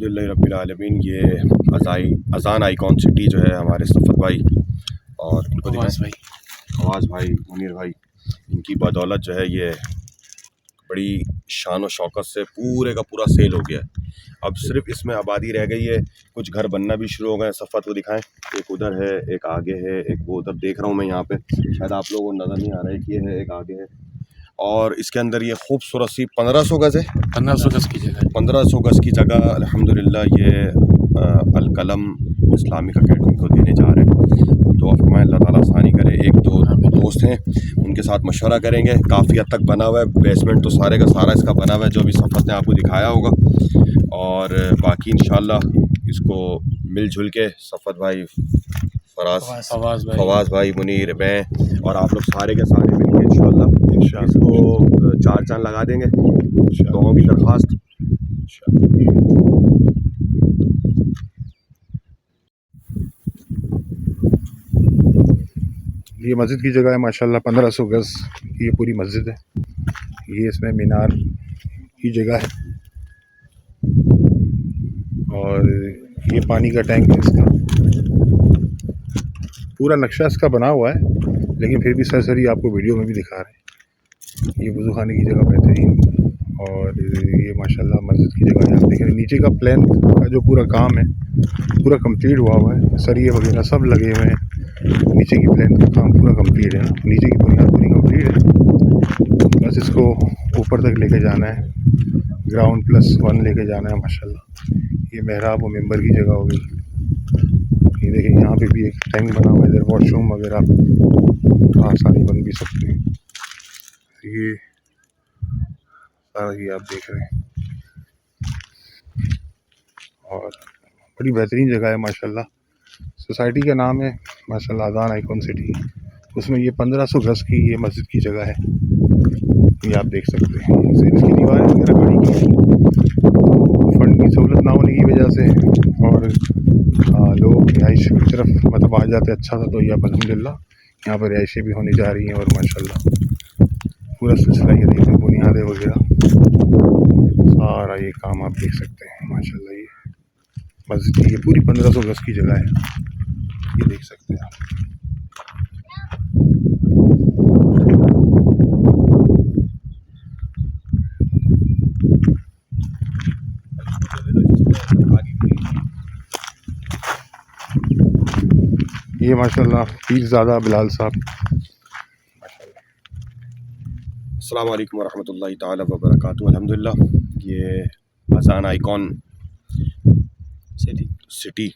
अल्हम्दुलिल्लाह रब्बिल आलमीन। ये अज़ान आइकॉन सिटी जो है हमारे सफ़र भाई और इनको दिखाएं फवाज़ भाई, मुनीर भाई, इनकी बदौलत जो है ये बड़ी शान व शौकत से पूरे का पूरा सेल हो गया। अब सिर्फ इसमें आबादी रह गई है, कुछ घर बनना भी शुरू हो गए। सफ़र को दिखाएं, एक उधर है, एक आगे है, एक वो उधर देख रहा हूँ मैं यहाँ पे, शायद आप लोगों को नज़र नहीं आ रहा है कि ये है, एक आगे है। और इसके अंदर ये खूबसूरत सी 1500 गज़ है, 1500 गज़ की जगह, 1500 गज़ की जगह अल्हम्दुलिल्लाह ये अल कलम इस्लामिक अकेडमी को देने जा रहे हैं। तो फरमाएं अल्लाह ताला आसानी करे। एक दो दोस्त हैं, उनके साथ मशवरा करेंगे। काफ़ी हद तक बना हुआ है, बेसमेंट तो सारे का सारा इसका बना हुआ है, जो भी सफ़र ने आपको दिखाया होगा। और बाकी इंशाल्लाह इसको मिलजुल के सफ़र भाई, फवाज़ भाई, मुनीर, मैं और आप लोग सारे के सारे मिल के इंशाल्लाह इसको 4 चांद लगा देंगे। दुआओं की दरख्वास्त। ये मस्जिद की जगह है माशाल्लाह, 1500 गज़ ये पूरी मस्जिद है। ये इसमें मीनार की जगह है और ये पानी का टैंक है। इसका पूरा नक्शा इसका बना हुआ है, लेकिन फिर भी सरसरी आपको वीडियो में भी दिखा रहे हैं। ये वज़ू खाने की जगह बेहतरीन, और ये माशाल्लाह मस्जिद की जगह है। आप देख रहे हैं नीचे का प्लान का जो पूरा काम है पूरा कंप्लीट हुआ है, सरिये वगैरह सब लगे हुए हैं। नीचे की प्लान का काम पूरा कंप्लीट है ना, नीचे की बुनियाद पूरी कंप्लीट है, बस इसको ऊपर तक लेके जाना है, ग्राउंड +1 लेके जाना है माशाल्लाह। ये मेहराब और मेंबर की जगह होगी। ये देखिए यहाँ पे भी एक टैंक बना हुआ है, इधर वॉशरूम वगैरह आप आसानी बन भी सकते हैं। ये सारा ये आप देख रहे हैं, और बड़ी बेहतरीन जगह है माशाल्लाह। सोसाइटी का नाम है माशाल्लाह अज़ान आइकॉन सिटी। उसमें ये 1500 गज़ की ये मस्जिद की जगह है, ये आप देख सकते हैं। इसकी दीवारें वगैरह खड़ी की थी, तो फंड की सहूलत ना होने की वजह से और लोग रिहाइश की तरफ मतलब आ जाते अच्छा था, तो ये अब अल्हम्दुलिल्लाह यहाँ पर रिहाइशें भी होने जा रही हैं। और माशाल्लाह पूरा सिलसिला ये देख रहे हैं, बुनियादें वगैरह सारा ये काम आप देख सकते हैं माशाल्लाह। ये मस्जिद की ये पूरी 1500 गज़ की जगह है, ये देख सकते हैं आप। ये माशाल्लाह पीरज़ादा बिलाल साहब माशाल्लाह। अस्सलाम वालेकुम वरहमतुल्लाहि ताला व बरकातुहू। अल्हम्दुलिल्लाह ये अज़ान आइकॉन सिटी